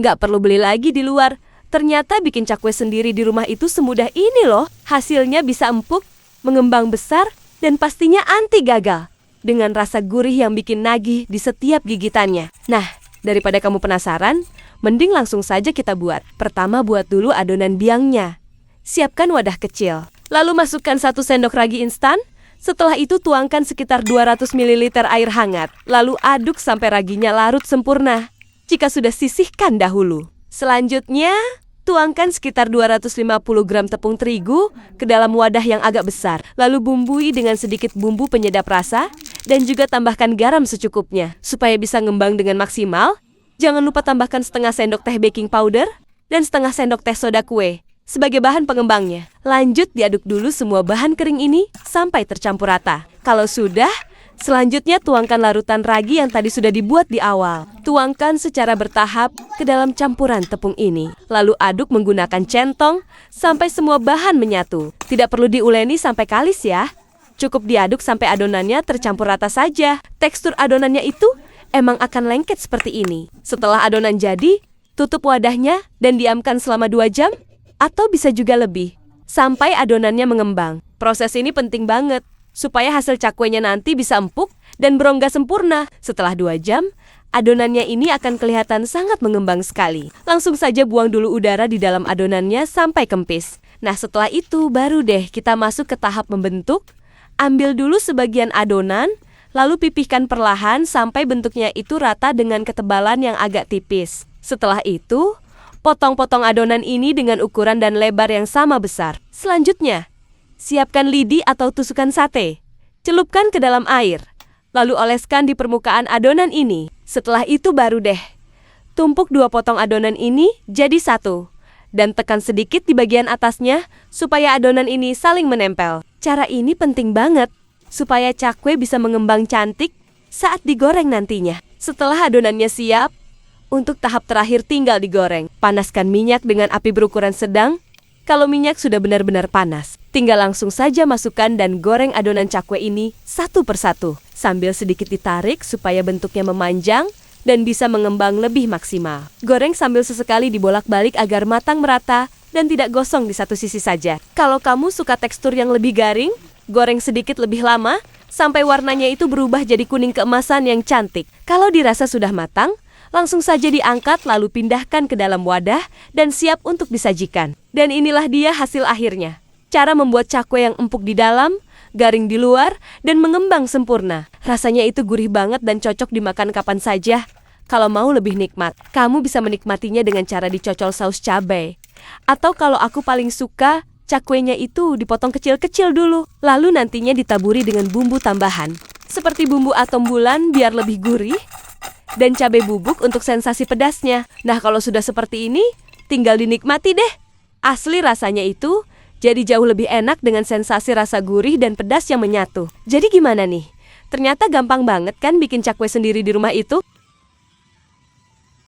Nggak perlu beli lagi di luar. Ternyata bikin cakwe sendiri di rumah itu semudah ini loh. Hasilnya bisa empuk, mengembang besar, dan pastinya anti gagal. Dengan rasa gurih yang bikin nagih di setiap gigitannya. Nah, daripada kamu penasaran, mending langsung saja kita buat. Pertama buat dulu adonan biangnya. Siapkan wadah kecil. Lalu masukkan 1 sendok ragi instan. Setelah itu tuangkan sekitar 200 ml air hangat. Lalu aduk sampai raginya larut sempurna. Jika sudah sisihkan dahulu. Selanjutnya, tuangkan sekitar 250 gram tepung terigu ke dalam wadah yang agak besar. Lalu bumbui dengan sedikit bumbu penyedap rasa dan juga tambahkan garam secukupnya. Supaya bisa ngembang dengan maksimal, jangan lupa tambahkan setengah sendok teh baking powder dan setengah sendok teh soda kue sebagai bahan pengembangnya. Lanjut diaduk dulu semua bahan kering ini sampai tercampur rata. Kalau sudah, selanjutnya tuangkan larutan ragi yang tadi sudah dibuat di awal. Tuangkan secara bertahap ke dalam campuran tepung ini. Lalu aduk menggunakan centong sampai semua bahan menyatu. Tidak perlu diuleni sampai kalis ya. Cukup diaduk sampai adonannya tercampur rata saja. Tekstur adonannya itu emang akan lengket seperti ini. Setelah adonan jadi, tutup wadahnya dan diamkan selama 2 jam. Atau bisa juga lebih, sampai adonannya mengembang. Proses ini penting banget, supaya hasil cakwenya nanti bisa empuk dan berongga sempurna. Setelah 2 jam, adonannya ini akan kelihatan sangat mengembang sekali. Langsung saja buang dulu udara di dalam adonannya sampai kempis. Nah setelah itu baru deh kita masuk ke tahap membentuk. Ambil dulu sebagian adonan, lalu pipihkan perlahan sampai bentuknya itu rata dengan ketebalan yang agak tipis. Setelah itu, potong-potong adonan ini dengan ukuran dan lebar yang sama besar. Selanjutnya, siapkan lidi atau tusukan sate. Celupkan ke dalam air. Lalu oleskan di permukaan adonan ini. Setelah itu baru deh. Tumpuk 2 potong adonan ini jadi 1. Dan tekan sedikit di bagian atasnya supaya adonan ini saling menempel. Cara ini penting banget supaya cakwe bisa mengembang cantik saat digoreng nantinya. Setelah adonannya siap, untuk tahap terakhir tinggal digoreng. Panaskan minyak dengan api berukuran sedang. Kalau minyak sudah benar-benar panas, tinggal langsung saja masukkan dan goreng adonan cakwe ini satu persatu. Sambil sedikit ditarik supaya bentuknya memanjang dan bisa mengembang lebih maksimal. Goreng sambil sesekali dibolak-balik agar matang merata dan tidak gosong di satu sisi saja. Kalau kamu suka tekstur yang lebih garing, goreng sedikit lebih lama sampai warnanya itu berubah jadi kuning keemasan yang cantik. Kalau dirasa sudah matang, langsung saja diangkat lalu pindahkan ke dalam wadah dan siap untuk disajikan. Dan inilah dia hasil akhirnya. Cara membuat cakwe yang empuk di dalam, garing di luar, dan mengembang sempurna. Rasanya itu gurih banget dan cocok dimakan kapan saja. Kalau mau lebih nikmat, kamu bisa menikmatinya dengan cara dicocol saus cabai. Atau kalau aku paling suka, cakwenya itu dipotong kecil-kecil dulu. Lalu nantinya ditaburi dengan bumbu tambahan. Seperti bumbu atom bulan biar lebih gurih. Dan cabai bubuk untuk sensasi pedasnya. Nah kalau sudah seperti ini, tinggal dinikmati deh. Asli rasanya itu jadi jauh lebih enak dengan sensasi rasa gurih dan pedas yang menyatu. Jadi gimana nih? Ternyata gampang banget kan bikin cakwe sendiri di rumah itu?